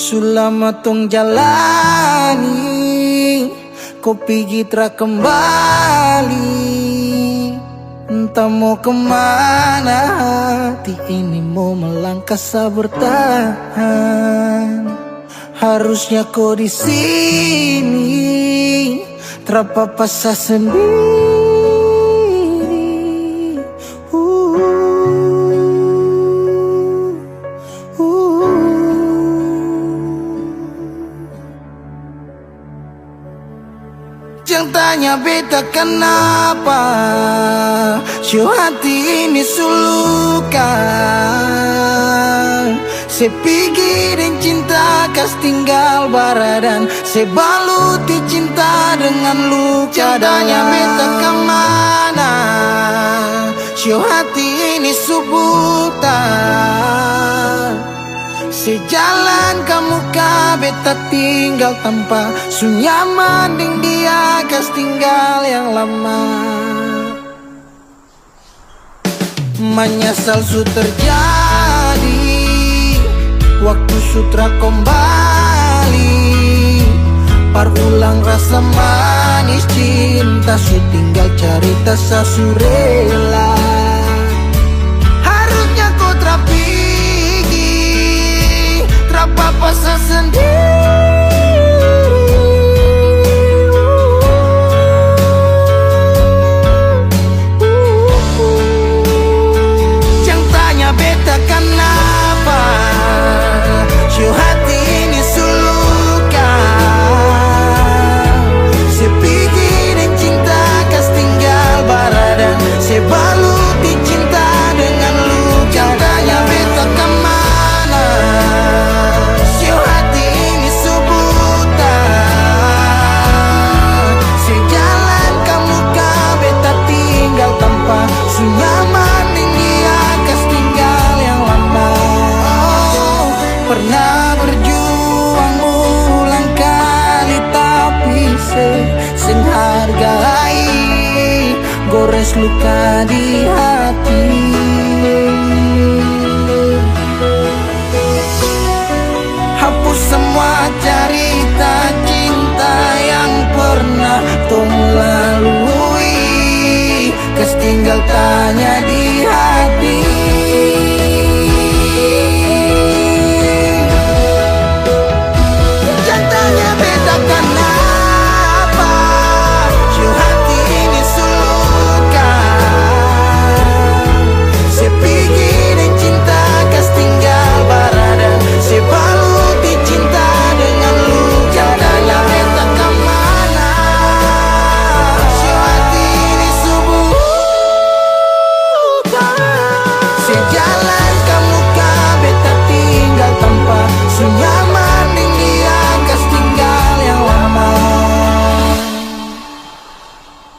Sulama tong jalani, kau pergi tra kembali. Entah mau kemana, hati ini mau melangkah bertahan. Harusnya kau di sini, terpapasa sendiri. Jangan tanya beta kenapa, show hati ini sulukan. Se pikirin cinta kas tinggal baradan, se baluti cinta dengan luka. Tanya beta kemana, show hati ini subutan. Sejalan kamu beta tinggal tanpa sunyaman ding dia kas tinggal yang lama. Menyesal su terjadi, waktu sutra kembali. Parulang rasa manis cinta, su tinggal cerita sasurela. Harusnya kau terpapasa sendiri. Jangan tanya beta kenapa, show hati ini sulukan. Se pikirin cinta kas tinggal baradan, se baluti cinta dengan luka. Jangan tanya beta kemana, show hati ini subutan. Sejalan kamu beta tinggal tanpa sunyaman dia kas tinggal yang lama. Oh, pernah berjuang ulang kali tapi sing hargai, gores luka di hati.